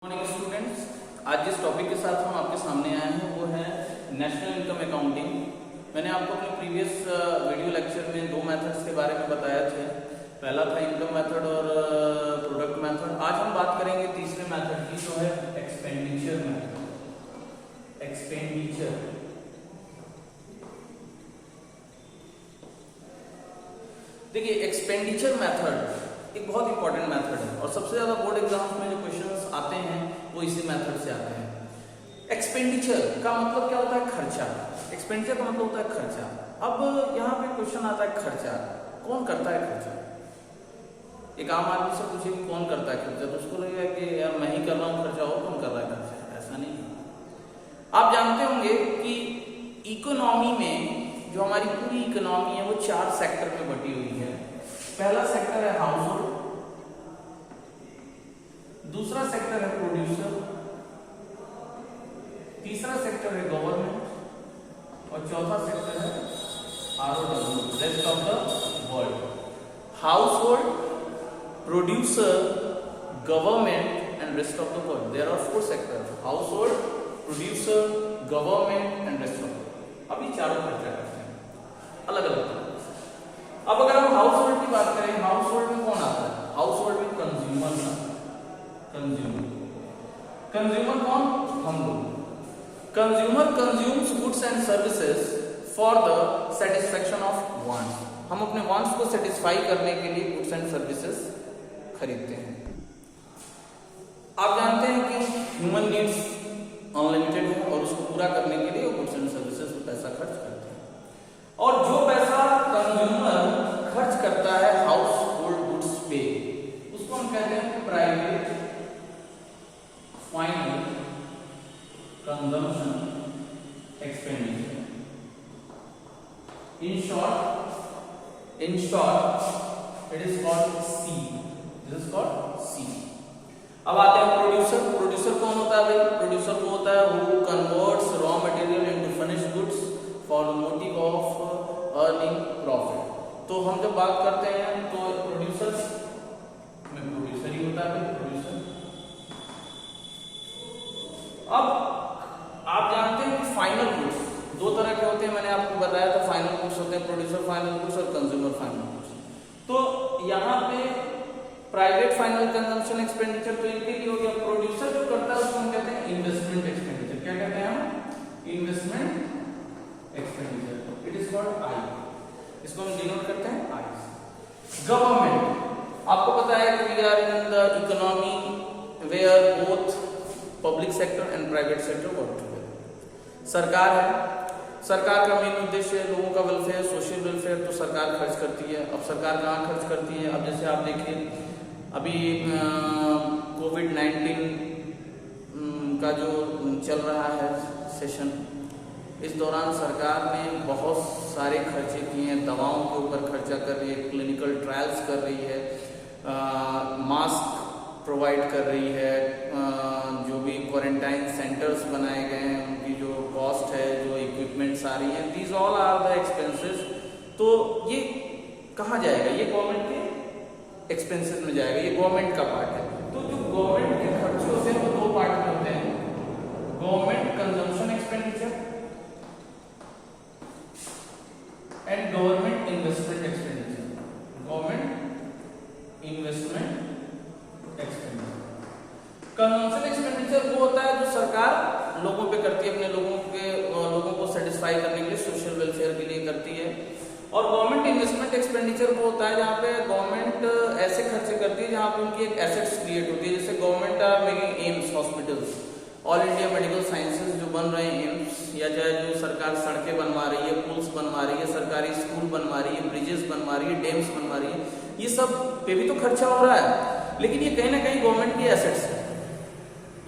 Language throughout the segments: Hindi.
मॉर्निंग स्टूडेंट्स, आज जिस टॉपिक के साथ हम आपके सामने आए हैं वो है नेशनल इनकम अकाउंटिंग। मैंने आपको अपने प्रीवियस वीडियो लेक्चर में दो मेथड्स के बारे में बताया थे। पहला था इनकम मेथड और प्रोडक्ट मेथड। आज हम बात करेंगे तीसरे मेथड की, जो है एक्सपेंडिचर मेथड। एक्सपेंडिचर देखिए, एक्सपेंडिचर मेथड एक बहुत इंपॉर्टेंट मेथड है और सबसे ज्यादा बोर्ड एग्जाम्स में जो क्वेश्चंस आते हैं वो इसी मेथड से आते हैं। एक्सपेंडिचर का मतलब क्या होता है? खर्चा। एक्सपेंडिचर का मतलब होता है खर्चा। अब यहाँ पे क्वेश्चन आता है खर्चा कौन करता है? खर्चा एक आम आदमी से पूछे कि कौन करता है खर्चा, तो उसको लगेगा कि यार मैं ही कर रहा हूँ खर्चा, और कौन कर रहा है खर्चा। ऐसा नहीं है। आप जानते होंगे कि इकोनॉमी में जो हमारी पूरी इकोनॉमी है वो 4 सेक्टर में बटी हुई है। पहला सेक्टर है हाउस होल्ड, दूसरा सेक्टर है प्रोड्यूसर, तीसरा सेक्टर है गवर्नमेंट और चौथा सेक्टर है ROW, rest of the world. Household, producer, government and rest of the world. There are 4 sectors: household, producer, government and rest of the world. अभी चारों खर्चा करते हैं अलग अलग। अब अगर हम हाउस होल्ड की बात करें, हाउस होल्ड में कौन आता है? हाउस होल्ड में कंज्यूमर आता है। कंज्यूमर कौन? हम लोग। Consumer consumes goods and services for the satisfaction of wants. हम अपने वांट्स को सेटिस्फाई करने के लिए गुड्स एंड सर्विसेज खरीदते हैं। आप जानते हैं कि ह्यूमन नीड्स अनलिमिटेड है और उसको पूरा करने के लिए गुड्स एंड सर्विसेज में पैसा खर्च करते हैं। और जो पैसा कंज्यूमर खर्च करता है हाउस होल्ड गुड्स पे, उसको हम कहते हैं private final consumption expenditure. In short it is called C. This is called C. अब आते हैं प्रोड्यूसर। प्रोड्यूसर कौन होता है भाई? प्रोड्यूसर वो होता है who converts raw material into finished goods for the motive of earning profit. तो हम जब बात करते हैं तो प्रोड्यूसर में प्रोड्यूसर ही होता है। प्रोड्यूसर। अब आप जानते हैं कि फाइनल गुड्स दो तरह के होते हैं। मैंने आपको बताया था फाइनल गुड्स होते हैं प्रोड्यूसर फाइनल गुड्स और कंज्यूमर फाइनल गुड्स। तो यहाँ पे प्राइवेट फाइनल कंजम्पशन एक्सपेंडिचर तो इनके लिए हो गया। प्रोड्यूसर जो करता है उसको हम कहते हैं इन्वेस्टमेंट एक्सपेंडिचर। क्या कहते हैं हम? Investment expenditure. It is called I. इसको हम डिनोट करते हैं आई। गवर्नमेंट, आपको पता है कि we are in the economy where both public sector and private sector work together. सरकार है, सरकार का मेन उद्देश्य है लोगों का वेलफेयर, सोशल वेलफेयर। तो सरकार खर्च करती है। अब सरकार कहाँ खर्च करती है? अब जैसे आप देखिए अभी कोविड-19 का जो चल रहा है सेशन, इस दौरान सरकार ने बहुत सारे खर्चे किए हैं। दवाओं के ऊपर खर्चा कर रही है, क्लिनिकल ट्रायल्स कर रही है, मास्क प्रोवाइड कर रही है, जो भी क्वारंटाइन सेंटर्स बनाए गए हैं उनकी जो कॉस्ट है, जो इक्विपमेंट्स आ रही हैं, these all are the expenses. तो ये कहाँ जाएगा? ये गवर्नमेंट के एक्सपेंसेस में जाएगा। ये गवर्नमेंट का पार्ट है। तो जो गवर्नमेंट के खर्चे होते हैं वो 2 पार्ट में होते हैं: government consumption expenditure and government investment expenditure. Government investment expenditure. Consumption expenditure वो होता है जो सरकार लोगों पे करती है, अपने लोगों को सेटिस्फाई करने के लिए, सोशल वेलफेयर के लिए करती है। और गवर्नमेंट इन्वेस्टमेंट एक्सपेंडिचर वो होता है जहाँ पे गवर्नमेंट ऐसे खर्चे करती है जहाँ पे उनकी एक एसेट्स क्रिएट होती है। जैसे government are making AIIMS hospitals, all India medical sciences जो बन रहे हैं एम्स, या चाहे जो सरकार सड़कें बनवा रही है, पुल्स बनवा रही है, सरकारी स्कूल बनवा रही है, ब्रिजेस बनवा रही है, डैम्स बनवा रही है, ये सब पे भी तो खर्चा हो रहा है। लेकिन ये कहीं ना कहीं गवर्नमेंट की एसेट्स है,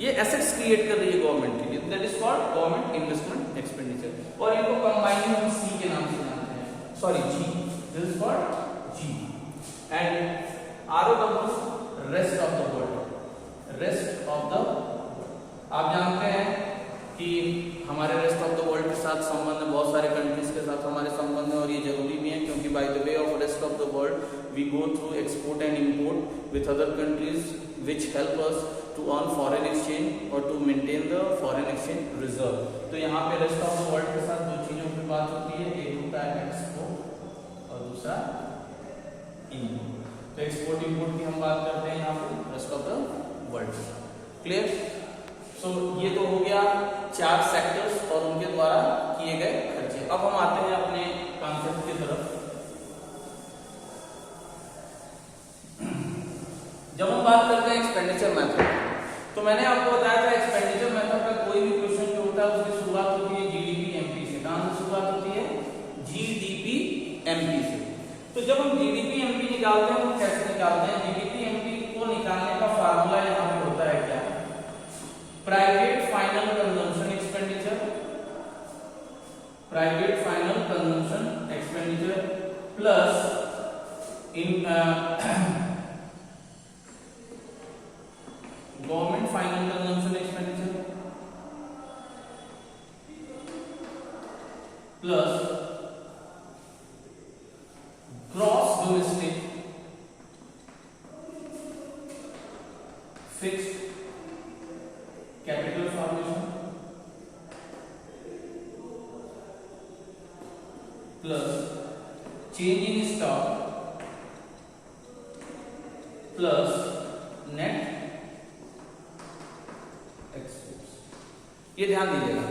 ये एसेट्स क्रिएट कर रही है गवर्नमेंट के लिए। That is called government investment expenditure. और इनको कंबाइन हम सी के नाम से जानते हैं, sorry G. This is called G. And ROW, rest of the world. Rest of the, आप जानते हैं कि हमारे रेस्ट ऑफ द वर्ल्ड के साथ संबंध है, बहुत सारे कंट्रीज के साथ हमारे संबंध है और ये जरूरी भी है क्योंकि by the way of rest of the world we go through export and import with other countries which help us to earn foreign exchange और to maintain the foreign exchange reserve. तो यहाँ पे रेस्ट ऑफ द वर्ल्ड के साथ दो चीजों की बात होती है, एक होता है एक्सपोर्ट और दूसरा इम्पोर्ट। तो एक्सपोर्ट इम्पोर्ट की हम बात करते हैं यहाँ पे rest of the world. Clear? So ये तो हो गया 4 सेक्टर्स और उनके द्वारा किए गए खर्चे। अब हम आते हैं अपने कॉन्सेप्ट की तरफ। जब हम बात करते हैं एक्सपेंडिचर मेथड, तो मैंने आपको बताया था एक्सपेंडिचर मेथड का कोई भी क्वेश्चन जो होता है उसकी शुरुआत होती है जीडीपी एमपी से। कहां से शुरुआत होती है? जीडीपी एमपी से। तो जब हम जीडीपी एमपी निकालते हैं तो कैसे निकालते हैं? जीडीपी एमपी को निकालने का फार्मूला यहाँ पे होता है क्या? Private final consumption expenditure, private final consumption expenditure plus in government final consumption expenditure plus gross domestic fixed capital formation plus change in stock plus net exports. ये ध्यान दीजिएगा,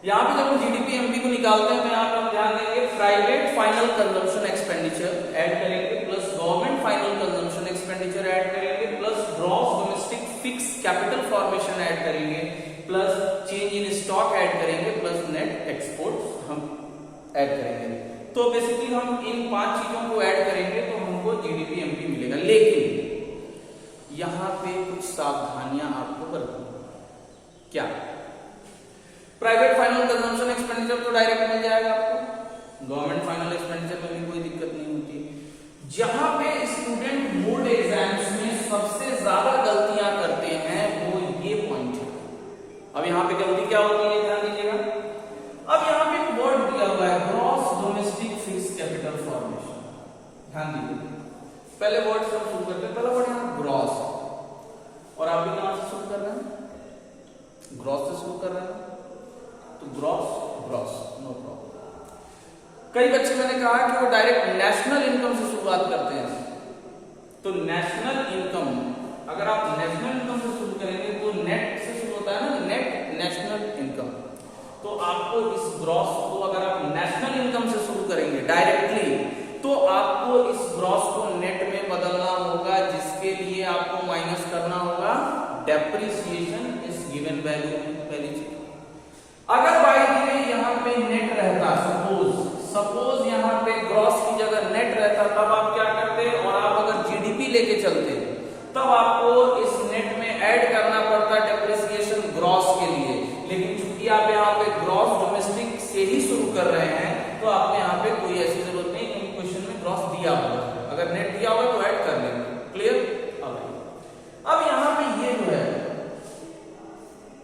यहां पे जब हम जीडीपी एमपी को निकालते हैं तो यहां पे हम ध्यान देंगे private final consumption expenditure add करेंगे plus government final consumption expenditure add करेंगे plus gross domestic fix capital formation add करेंगे plus change in stock add करेंगे प्लस नेट एक्सपोर्ट्स हम ऐड करेंगे। तो बेसिकली हम इन 5 चीजों को ऐड करेंगे तो हमको जीडीपी एमपी मिलेगा। लेकिन यहां पे कुछ सावधानियां आपको बरतनी। क्या? प्राइवेट फाइनल कंजम्पशन एक्सपेंडिचर तो डायरेक्ट मिल जाएगा आपको, गवर्नमेंट फाइनल एक्सपेंडिचर में भी कोई दिक्कत नहीं होती। जहां पे स्टूडेंट बोर्ड एग्जाम्स में सबसे ज्यादा गलतियां करते हैं वो ये पॉइंट है। अब यहाँ पे गलती क्या होती है ध्यान दीजिएगा। अब यहाँ पे एक वर्ड दिया हुआ है gross domestic fixed capital formation. ध्यान दीजिए, पहले वर्ड से हम शुरू करते हैं। पहला वर्ड यहाँ ग्रॉस, और आप भी कहां से शुरू कर रहे हैं? ग्रॉस से शुरू कर रहे हैं, तो ग्रॉस ग्रॉस नो प्रॉब्लम। कई बच्चे मैंने कहा कि वो डायरेक्ट नेशनल इनकम से शुरुआत करते हैं। तो नेशनल इनकम, अगर आप नेशनल इनकम से शुरू करेंगे तो नेट से शुरू होता है ना, नेट नेशनल इनकम। तो आपको इस ग्रॉस को अगर आप नेशनल इनकम से शुरू करेंगे डायरेक्टली, तो आपको इस ग्रॉस को नेट में बदलना होगा, जिसके लिए आपको माइनस करना होगा डेप्रिसिएशन इस गिवन वैल्यू में। पहली चीज, अगर बाय द वे यहाँ पे नेट रहता, सपोज यहाँ पे ग्रॉस की जगह नेट रहता, तब आप क्या करते? और आप अगर जीडीपी लेके चलते तब आपको इस नेट में ऐड करना पड़ता डेप्रिसिएशन ग्रॉस के लिए। लेकिन चूंकि आप यहाँ पे ग्रॉस डोमेस्टिक से ही शुरू कर रहे हैं तो आपको यहाँ पे कोई ऐसी जरूरत नहीं, क्योंकि क्वेश्चन में ग्रॉस दिया होगा। अगर नेट दिया होगा तो ऐड कर लेंगे। क्लियर? अब यहाँ पे ये जो है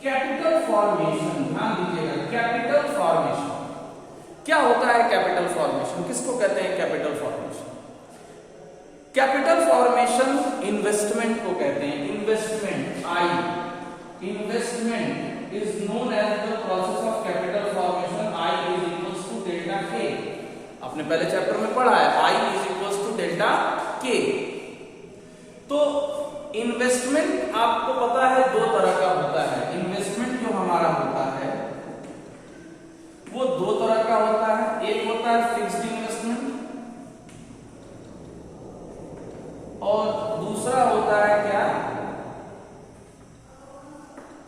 कैपिटल फॉर्मेशन, ध्यान दीजिएगा, कैपिटल फॉर्मेशन क्या होता है? कैपिटल फॉर्मेशन किसको कहते हैं? Capital formation, capital formation investment को कहते हैं। Investment, I investment is known as the process of capital formation. I is equals to delta K. आपने पहले चैप्टर में पढ़ा है, I is equals to delta K. तो इन्वेस्टमेंट आपको पता है 2 तरह का होता है। इन्वेस्टमेंट जो हमारा होता है वो 2 तरह का होता है। एक होता है फिक्स्ड इन्वेस्टमेंट और दूसरा होता है क्या?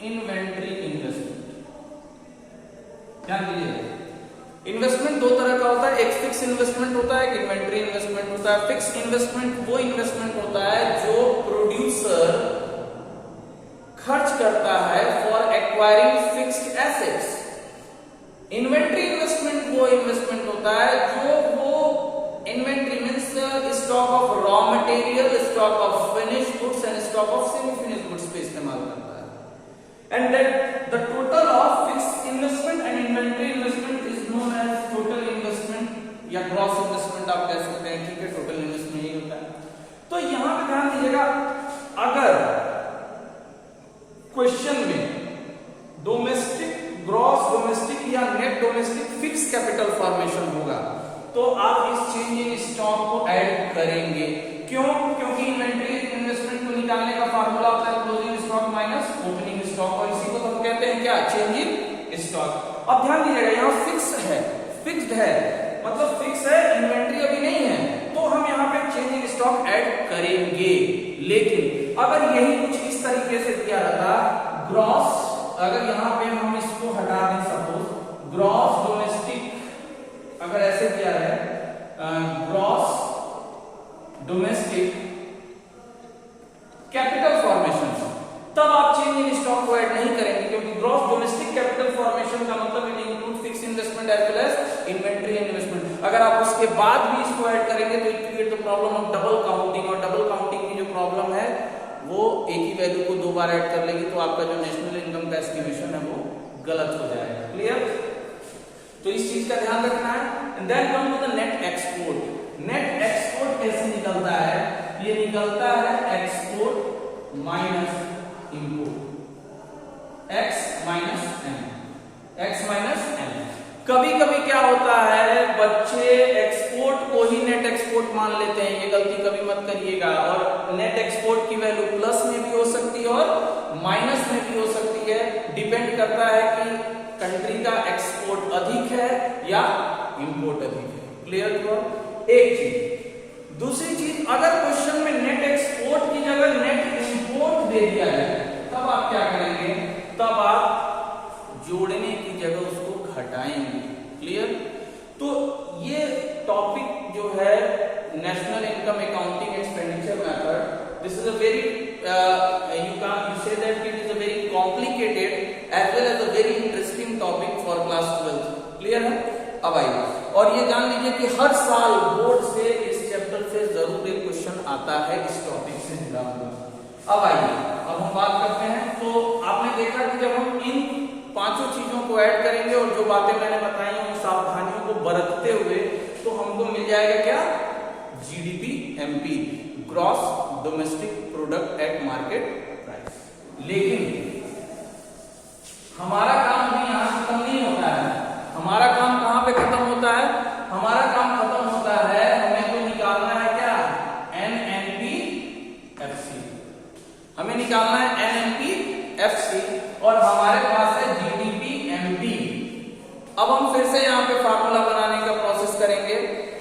Inventory investment. ध्यान दीजिए, इन्वेस्टमेंट 2 तरह का होता है। एक फिक्स इन्वेस्टमेंट होता है, एक इन्वेंटरी इन्वेस्टमेंट होता है। फिक्स इन्वेस्टमेंट वो इन्वेस्टमेंट होता है जो प्रोड्यूसर खर्च करता है for acquiring fixed assets. Inventory investment वो इन्वेस्टमेंट होता है जो वो inventory means stock of raw material, stock of finished goods and stock of semi finished goods पे इस्तेमाल करता है। And that the total of fixed investment and inventory investment is known as total investment या ग्रॉस इन्वेस्टमेंट आप कह सकते हैं। ठीक है, टोटल इन्वेस्टमेंट ही होता है। तो यहां पे ध्यान दीजिएगा, अगर क्वेश्चन में डोमेस्टिक ग्रॉस डोमेस्टिक या net domestic fix capital formation होगा तो आप इस चेंज इन स्टॉक को ऐड करेंगे। क्यों? क्योंकि इन्वेंटरी इन्वेस्टमेंट को निकालने का फार्मूला होता है closing stock minus opening stock, और इसी को हम कहते हैं क्या? Change in stock. अब ध्यान दीजिएगा, यहाँ फिक्स है, फिक्स्ड है, मतलब फिक्स है, इन्वेंटरी अभी नहीं है, तो हम यहाँ पे चेंज इन स्टॉक ऐड करेंगे। लेकिन अगर यही कुछ इस तरीके से दिया रहता, ग्रॉस, अगर यहाँ पे हम इसको हटा दें, सपोज ग्रॉस डोमेस्टिक अगर ऐसे दिया है, ग्रॉस डोमेस्टिक कैपिटल फॉर्मेशन, तब आप चेंज इन स्टॉक को ऐड नहीं करेंगे, क्योंकि ग्रॉस डोमेस्टिक कैपिटल फॉर्मेशन का मतलब it include fix investment as well as inventory investment. अगर आप उसके बाद भी इसको ऐड करेंगे तो it create the problem of double counting, और डबल काउंटिंग की जो प्रॉब्लम है वो एक ही वैल्यू को दो बार ऐड कर लेगी, तो आपका जो नेशनल इनकम का एस्टिमेशन है वो गलत हो जाएगा। क्लियर? तो इस चीज का ध्यान रखना है। Then come to the net export. Net export कैसे निकलता है? ये निकलता है export minus import, X minus M, X minus M. कभी कभी क्या होता है, बच्चे एक्सपोर्ट को ही नेट एक्सपोर्ट मान लेते हैं, ये गलती कभी मत करिएगा। और नेट एक्सपोर्ट की वैल्यू प्लस में भी हो सकती है और माइनस में भी हो सकती है, डिपेंड करता है कि कंट्री का एक्सपोर्ट अधिक है या इंपोर्ट अधिक है। क्लियर हुआ? एक चीज। दूसरी चीज, अगर क्वेश्चन में नेट एक्सपोर्ट की जगह नेट इंपोर्ट दे दिया जाए, तब आप क्या करेंगे? तब आप जोड़ने की जगह उसको हटाएंगे। क्लियर? तो ये टॉपिक जो है national income accounting expenditure method, this is a very you say that it is a very complicated as well as a very interesting topic for class 12. Clear है? अब आइए, और ये जान लीजिए कि हर साल बोर्ड से इस चैप्टर से जरूर एक क्वेश्चन आता है इस टॉपिक से जुड़ा हुआ। अब आइए, अब हम बात करते हैं। तो आपने देखा कि जब हम इन पांचों चीजों को ऐड करेंगे और जो बातें मैंने बताई उन सावधानियों को बरतते हुए, तो हमको मिल जाएगा क्या? GDP MP, gross domestic product at market price. लेकिन हमारा काम भी यहां खत्म नहीं होता है। हमारा काम कहां पे खत्म होता है? हमारा काम खत्म होता है, हमें तो निकालना है क्या? एनएनपी-एफसी। हमें निकालना है एनएनपी-एफसी और हमारे पास है जीडीपी-एमपी। अब हम फिर से यहाँ पे फार्मूला बनाने का प्रोसेस करेंगे।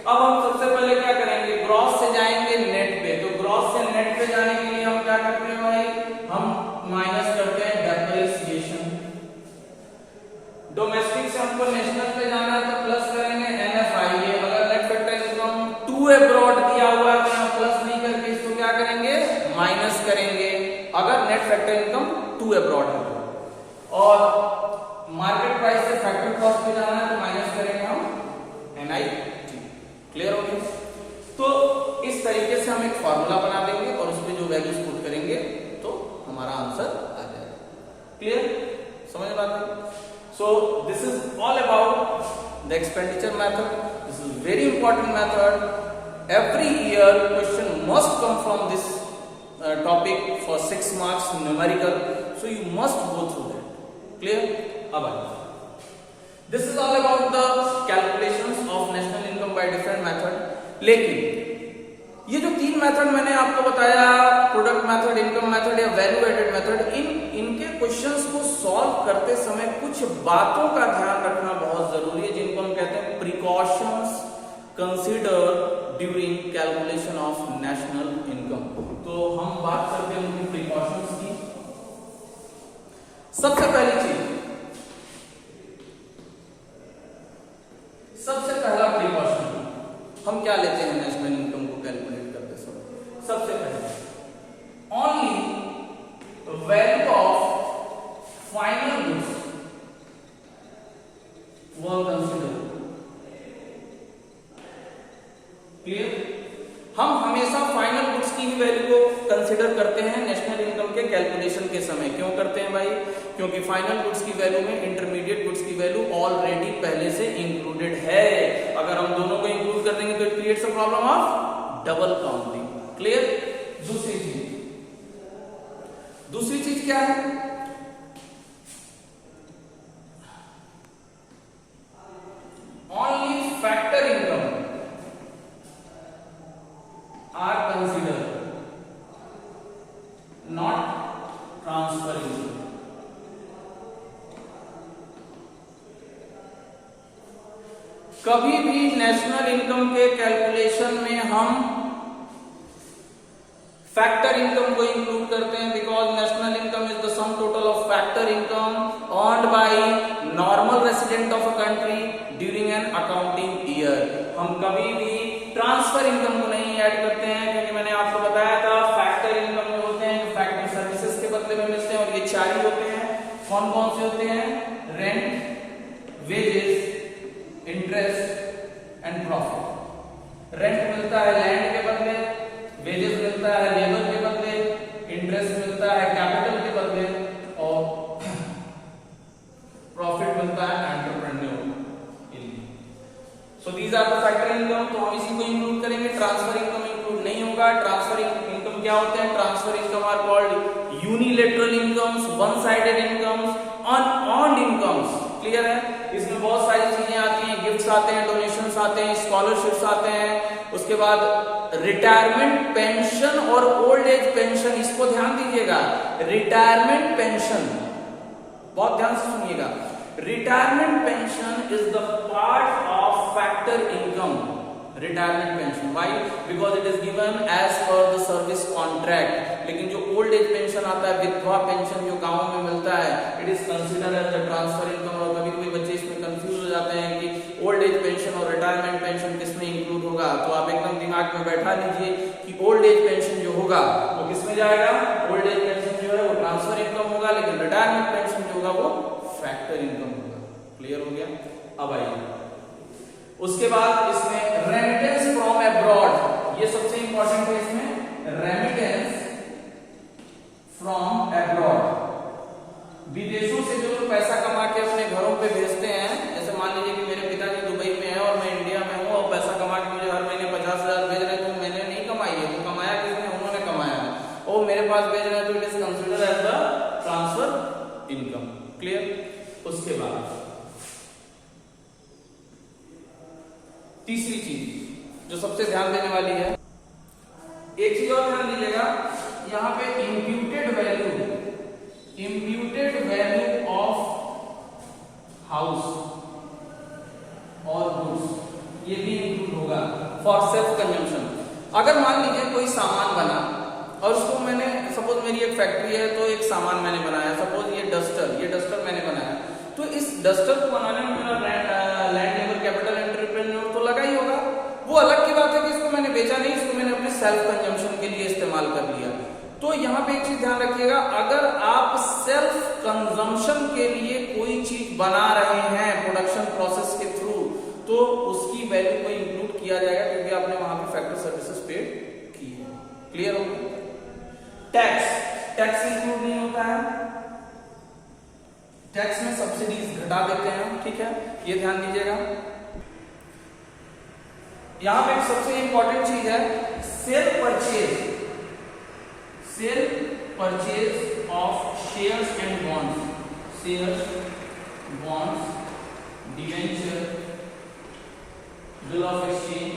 अब हम सबसे पहले क्या करेंगे? ग्रॉस से जाएंगे नेट पे। तो ग्रॉस से नेट पे जाने के लिए हम क्या करते हैं भाई? हम माइनस करते हैं डेप्रिसिएशन। डोमेस्टिक से हमको नेशनल पे जाना है तो प्लस करेंगे एनएफआईए। अगर net factor income to abroad दिया हुआ है तो हम प्लस नहीं करके इसको क्या करेंगे? माइनस करेंगे, अगर net factor income to abroad है। और मार्केट प्राइस से फैक्टर कॉस्ट पे जाना है तो माइनस करेंगे हम एनआईटी। क्लियर हो गया? तो इस तरीके से हम एक फार्मूला बना देंगे और उसमें जो वैल्यूज पुट करेंगे तो हमारा आंसर आ जाएगा। क्लियर? समझ बात है? So this is all about the expenditure method. This is very important method. Every year question must come from this topic for 6 marks numerical, so you must go through that. Clear? अब आइए, this is all about the calculations of national income by different method। लेकिन ये जो 3 मेथड मैंने आपको बताया, प्रोडक्ट मेथड, इनकम मेथड या वैल्यू एडेड मेथड, इनके क्वेश्चंस को सॉल्व करते समय कुछ बातों का ध्यान रखना बहुत जरूरी है, जिनको हम कहते हैं precautions consider during calculation of national income. तो हम बात करते हैं उनकी प्रिकॉशंस की। सबसे पहली चीज, सबसे पहला प्रिकॉशन हम क्या लेते हैं नेशनल इनकम को कैलकुलेट करते समय? सबसे पहले only value of final goods were consider. Clear? हम हमेशा फाइनल गुड्स की ही वैल्यू को कंसीडर करते हैं नेशनल इनकम के कैलकुलेशन के समय। क्यों करते हैं भाई? क्योंकि फाइनल गुड्स की वैल्यू में इंटरमीडिएट गुड्स की वैल्यू ऑलरेडी पहले से इंक्लूडेड है। अगर हम दोनों को इंक्लूड कर देंगे तो it creates a problem of double counting. Clear? दूसरी चीज क्या है? Transfer income. कभी भी नेशनल इनकम के कैलकुलेशन में हम फैक्टर इनकम को इंक्लूड करते हैं, because national income is the sum total of factor income earned by normal resident of a country during an accounting year. हम कभी भी ट्रांसफर इनकम को नहीं ऐड करते हैं, क्योंकि मैंने आपको बताया था फैक्टर इनकम में होते हैं जो फैक्टर सर्विसेज के बदले में मिलते हैं, और ये चार ही होते हैं। कौन कौन से होते हैं? Rent, wages, interest and profit. Rent मिलता है लैंड के बदले, वेजेस मिलता है लेबर के बदले, इंटरेस्ट मिलता है कैपिटल के बदले, और प्रॉफिट मिलता है entrepreneur. So these are the factor income. तो हम इसी को इंक्लूड करेंगे, ट्रांसफर इनकम इंक्लूड नहीं होगा। ट्रांसफर इनकम क्या होते हैं? Transfer income are called unilateral incomes, one sided incomes, unearned incomes. Clear है? इसमें बहुत सारी चीजें आती हैं, गिफ्ट्स आते हैं, डोनेशंस आते हैं, स्कॉलरशिप्स आते हैं, उसके बाद रिटायरमेंट पेंशन और ओल्ड एज पेंशन। इसको ध्यान दीजिएगा, रिटायरमेंट पेंशन बहुत ध्यान से सुनिएगा। Retirement pension is the part of factor income. Retirement pension, why? Because it is given as per the service contract. लेकिन जो ओल्ड एज पेंशन आता है, विधवा पेंशन जो गांव में मिलता है, it is considered as the transfer income. और कभी कभी बच्चे इसमें कंफ्यूज हो जाते हैं कि ओल्ड एज पेंशन और रिटायरमेंट पेंशन किसमें इंक्लूड होगा। तो आप एकदम दिमाग में बैठा लीजिए कि ओल्ड एज पेंशन जो होगा वो किसमें जाएगा? ओल्ड एज पेंशन जो है वो ट्रांसफर इनकम होगा, लेकिन रिटायरमेंट पेंशन जो होगा वो फैक्टर इनकम होगा। क्लियर हो गया? अब आइए उसके बाद इसमें रेमिटेंस फ्रॉम अब्रॉड, ये सबसे इंपॉर्टेंट है इसमें। रेमिटेंस फ्रॉम अब्रॉड, विदेशों से जो लोग पैसा कमा के अपने घरों पे भेजते हैं। जैसे मान लीजिए कि मेरे पिताजी दुबई में है और मैं इंडिया में हूँ, और पैसा कमा के मुझे हर महीने 50,000 भेज रहे हैं, तो मैंने नहीं कमाई है, तो कमाया किसने? उन्होंने कमाया है, और मेरे पास भेज रहे हैं, तो it is considered as the transfer income. Clear? उसके बाद तीसरी चीज जो सबसे ध्यान देने वाली है, एक चीज और ध्यान दीजिएगा, यहां पे इम्प्यूटेड वैल्यू ऑफ हाउस और गुड्स, ये भी इंक्लूड होगा फॉर सेल्फ कंजम्पशन। अगर मान लीजिए कोई सामान बना और उसको मैंने, सपोज मेरी एक फैक्ट्री है, तो एक सामान मैंने बनाया, सपोज ये डस्टर मैंने बनाया, तो इस डस्टर को बनाने में मेरा लैंड लेबर कैपिटल एंटरप्रेन्योर तो लगा ही होगा। वो अलग की बात है कि इसको मैंने बेचा नहीं, इसको मैंने अपने सेल्फ कंजम्पशन के लिए इस्तेमाल कर लिया। तो यहाँ पे एक चीज ध्यान रखिएगा, अगर आप सेल्फ कंजम्पशन के लिए कोई चीज बना रहे हैं प्रोडक्शन प्रोसेस के थ्रू, तो उसकी वैल्यू को इंक्लूड किया जाएगा, क्योंकि आपने वहां पे फैक्टर सर्विसेज पेड की है। क्लियर हो? टैक्स इंक्लूड नहीं होता है, टैक्स में सब्सिडीज घटा देते हैं, ठीक है, ये ध्यान दीजिएगा। यहां पे सबसे इंपॉर्टेंट चीज है cell purchase of shares and bonds. Shares, bonds, debenture, bill of exchange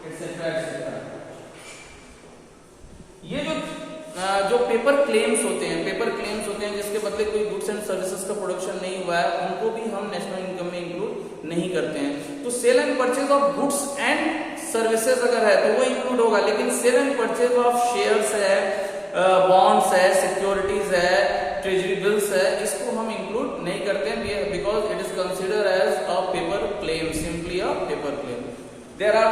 etcetera etcetera. ये जो पेपर क्लेम्स होते हैं जिसके बदले कोई गुड्स एंड सर्विसेज का प्रोडक्शन नहीं हुआ है, उनको भी हम नेशनल इनकम में इंक्लूड नहीं करते हैं। तो sale and purchase of goods and services अगर है तो वो इंक्लूड होगा, लेकिन sale and purchase of shares है, बॉन्ड्स है, सिक्योरिटीज है, ट्रेजरी बिल्स है, इसको हम इंक्लूड नहीं करते हैं, because it is considered as a paper claim, simply a paper claim. There are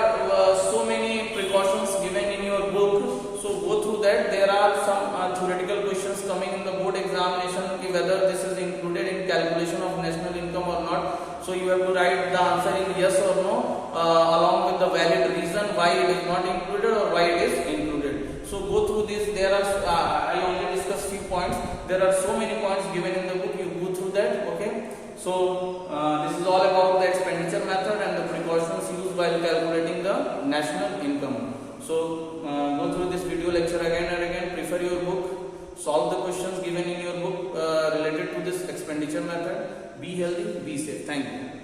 so many precautions given in your book, so go through that. There are some theoretical questions coming in the board examination, whether this is included in calculation of national income or not. So you have to write the answer in yes or no, along with the valid reason why it is not included or why it is included. So go through this. There are I only discussed few points. There are so many points given in the book. You go through that. Okay. So this is all about the expenditure method and the precautions used while calculating the national income. So go through this video lecture again and again. Prefer your book. Solve the questions given in your book related to this expenditure method. Be healthy, be safe. Thank you.